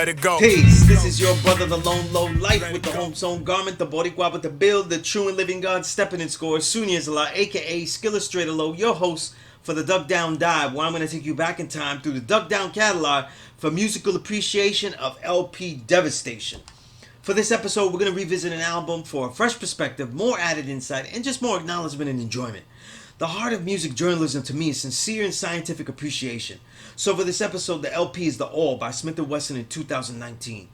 Let it go. Peace, this is your brother, the lone low life with the home sewn garment, the Boricua with the build, the true and living God stepping in score, Sunez, aka Skillustrator Low, your host for the Duck Down Dive, where I'm going to take you back in time through the Duck Down catalog for musical appreciation of LP devastation. For this episode, we're going to revisit an album for a fresh perspective, more added insight, and just more acknowledgement and enjoyment. The heart of music journalism to me is sincere and scientific appreciation. So for this episode, the LP is The All by Smif-N-Wessun in 2019.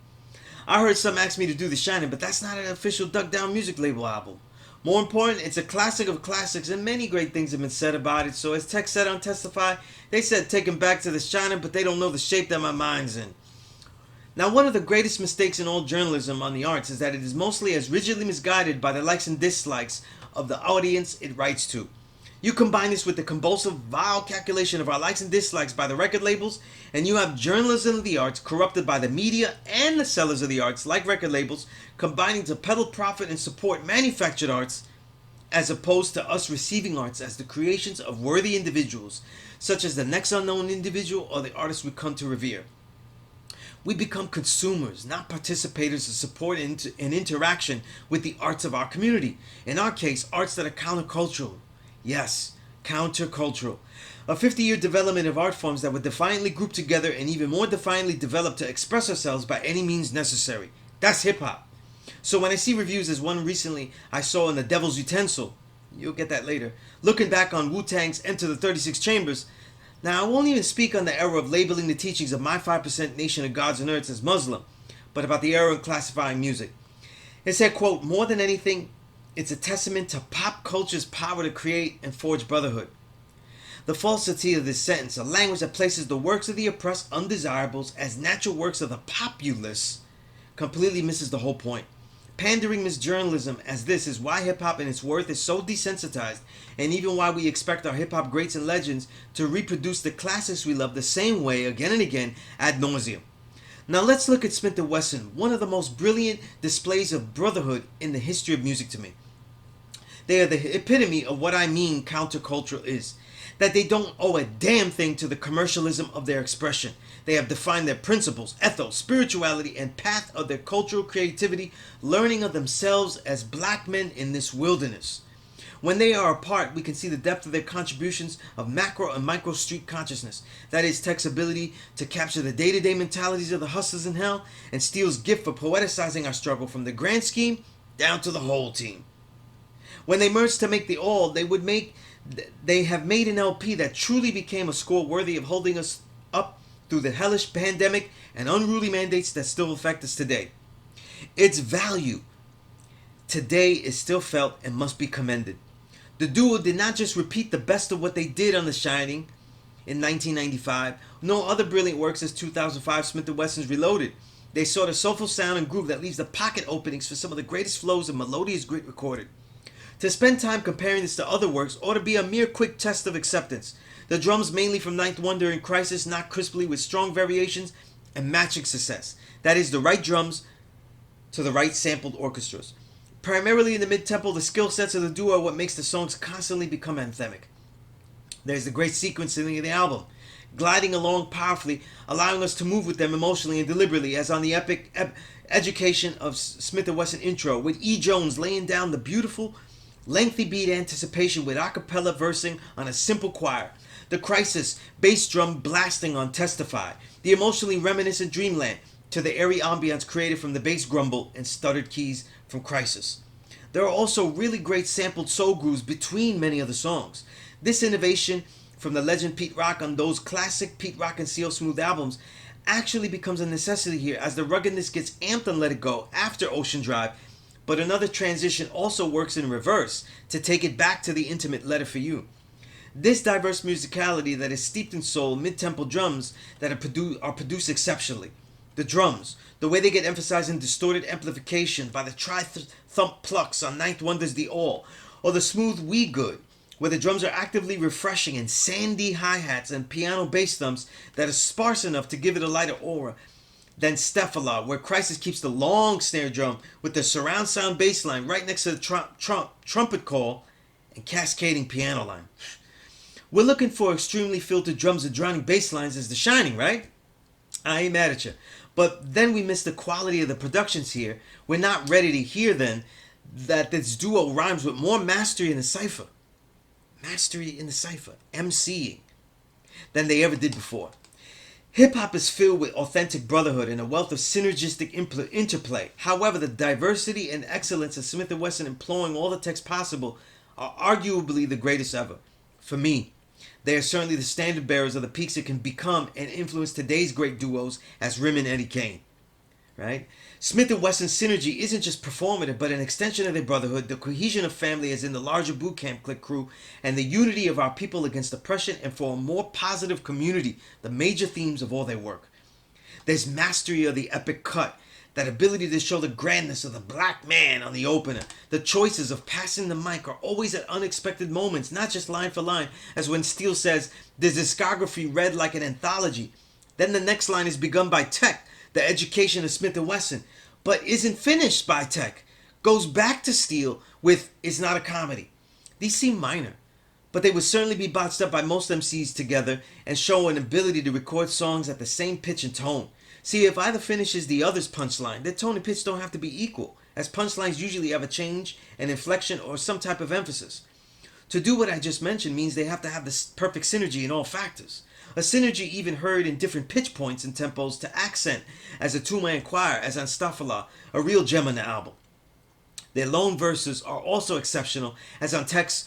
I heard some ask me to do The Shining, but that's not an official Duck Down music label album. More important, it's a classic of classics, and many great things have been said about it. So as Tech said on Testify, they said take him back to The Shining, but they don't know the shape that my mind's in. Now, one of the greatest mistakes in all journalism on the arts is that it is mostly as rigidly misguided by the likes and dislikes of the audience it writes to. You combine this with the compulsive, vile calculation of our likes and dislikes by the record labels, and you have journalism of the arts corrupted by the media and the sellers of the arts, like record labels, combining to peddle profit and support manufactured arts, as opposed to us receiving arts as the creations of worthy individuals, such as the next unknown individual or the artist we come to revere. We become consumers, not participators of support and interaction with the arts of our community. In our case, arts that are countercultural. Yes, countercultural. A 50-year development of art forms that were defiantly grouped together and even more defiantly developed to express ourselves by any means necessary. That's hip-hop. So when I see reviews as one recently I saw in The Devil's Utensil, you'll get that later, looking back on Wu-Tang's Enter the 36 Chambers, now I won't even speak on the era of labeling the teachings of my 5% Nation of Gods and Earths as Muslim, but about the era of classifying music. It said, quote, more than anything, it's a testament to pop culture's power to create and forge brotherhood. The falsity of this sentence, a language that places the works of the oppressed undesirables as natural works of the populace, completely misses the whole point. Pandering misjournalism as this is why hip-hop and its worth is so desensitized, and even why we expect our hip-hop greats and legends to reproduce the classics we love the same way again and again ad nauseum. Now let's look at Smif-N-Wessun, one of the most brilliant displays of brotherhood in the history of music to me. They are the epitome of what I mean countercultural is. That they don't owe a damn thing to the commercialism of their expression. They have defined their principles, ethos, spirituality, and path of their cultural creativity, learning of themselves as black men in this wilderness. When they are apart, we can see the depth of their contributions of macro and micro street consciousness. That is Tech's ability to capture the day-to-day mentalities of the hustlers in hell, and Steele's gift for poeticizing our struggle from the grand scheme down to the whole team. When they merged to make The All, they have made an LP that truly became a score worthy of holding us up through the hellish pandemic and unruly mandates that still affect us today. Its value today is still felt and must be commended. The duo did not just repeat the best of what they did on The Shining in 1995, no other brilliant works as 2005 Smif-N-Wessun's Reloaded. They sought a soulful sound and groove that leaves the pocket openings for some of the greatest flows of melodious grit recorded. To spend time comparing this to other works ought to be a mere quick test of acceptance. The drums, mainly from Ninth Wonder and Crisis, knock crisply with strong variations and matching success. That is, the right drums to the right sampled orchestras. Primarily in the mid-tempo, the skill sets of the duo are what makes the songs constantly become anthemic. There's the great sequencing of the album, gliding along powerfully, allowing us to move with them emotionally and deliberately, as on the epic Education of Smif-N-Wessun intro, with E. Jones laying down the beautiful, lengthy beat anticipation with a cappella versing on a simple choir. The Crisis bass drum blasting on Testify. The emotionally reminiscent Dreamland to the airy ambience created from the bass grumble and stuttered keys from Crisis. There are also really great sampled soul grooves between many of the songs. This innovation from the legend Pete Rock on those classic Pete Rock and CL Smooth albums actually becomes a necessity here as the ruggedness gets amped on Let It Go after Ocean Drive, but another transition also works in reverse to take it back to the intimate Letter for You. This diverse musicality that is steeped in soul, mid-tempo drums that are produced exceptionally. The drums, the way they get emphasized in distorted amplification by the tri-thump plucks on Ninth Wonder's The All, or the smooth We Good, where the drums are actively refreshing and sandy hi-hats and piano bass thumps that are sparse enough to give it a lighter aura. Then Stephala, where Crisis keeps the long snare drum with the surround sound bass line right next to the trumpet call and cascading piano line. We're looking for extremely filtered drums and drowning bass lines as The Shining, right? I ain't mad at you. But then we miss the quality of the productions here. We're not ready to hear then that this duo rhymes with more mastery in the cipher. Mastery in the cipher, MCing, than they ever did before. Hip-hop is filled with authentic brotherhood and a wealth of synergistic interplay. However, the diversity and excellence of Smif-N-Wessun employing all the text possible are arguably the greatest ever. For me, they are certainly the standard bearers of the peaks that can become and influence today's great duos as Rim and Eddie Kane. Right? Smif-N-Wessun's synergy isn't just performative, but an extension of their brotherhood, the cohesion of family as in the larger boot camp clique crew, and the unity of our people against oppression and for a more positive community, the major themes of all their work. There's mastery of the epic cut, that ability to show the grandness of the black man on the opener. The choices of passing the mic are always at unexpected moments, not just line for line, as when Steele says, "There's discography read like an anthology." Then the next line is begun by Tech, the education of Smif-N-Wessun, but isn't finished by Tech. Goes back to Steele with "It's not a comedy." These seem minor, but they would certainly be botched up by most MCs together and show an ability to record songs at the same pitch and tone. See, if either finishes the other's punchline, their tone and pitch don't have to be equal, as punchlines usually have a change, an inflection, or some type of emphasis. To do what I just mentioned means they have to have this perfect synergy in all factors. A synergy even heard in different pitch points and tempos to accent as a two-man choir, as on Stafala, a real gem on the album. Their lone verses are also exceptional, as on Tech's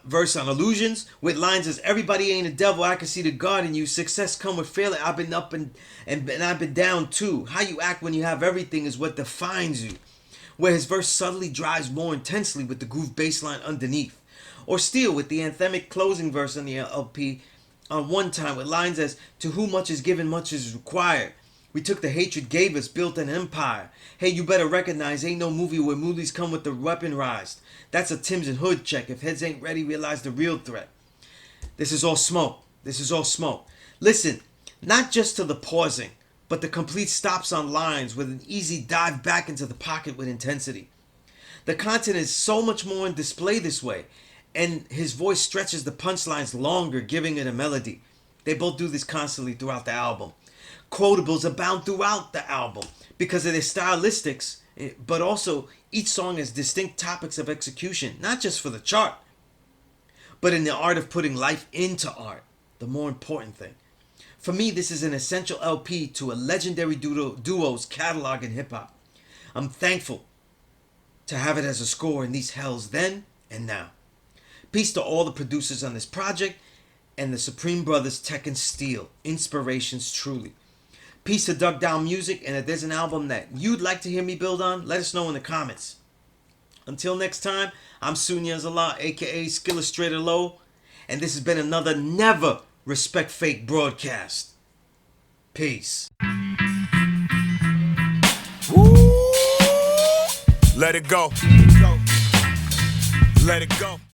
verse on Illusions, with lines as "Everybody ain't a devil, I can see the God in you, success come with failure, I've been up and I've been down too, how you act when you have everything is what defines you," where his verse subtly drives more intensely with the groove bass line underneath. Or Steele with the anthemic closing verse on the LP on One Time, with lines as "To whom much is given, much is required. We took the hatred gave us, built an empire. Hey, you better recognize, ain't no movie where movies come with the weaponized. That's a Tim's and Hood check. If heads ain't ready, realize the real threat." This is all smoke. This is all smoke. Listen, not just to the pausing, but the complete stops on lines with an easy dive back into the pocket with intensity. The content is so much more on display this way, and his voice stretches the punchlines longer, giving it a melody. They both do this constantly throughout the album. Quotables abound throughout the album because of their stylistics, but also each song has distinct topics of execution, not just for the chart, but in the art of putting life into art, the more important thing. For me, this is an essential LP to a legendary duo's catalog in hip-hop. I'm thankful to have it as a score in these hells then and now. Peace to all the producers on this project and the Supreme Brothers Tech and Steele, inspirations truly. Peace to Dug Down Music, and if there's an album that you'd like to hear me build on, let us know in the comments. Until next time, I'm Sunez aka Skillustrator Low, and this has been another Never Respect Fake broadcast. Peace. Woo! Let it go. Let it go.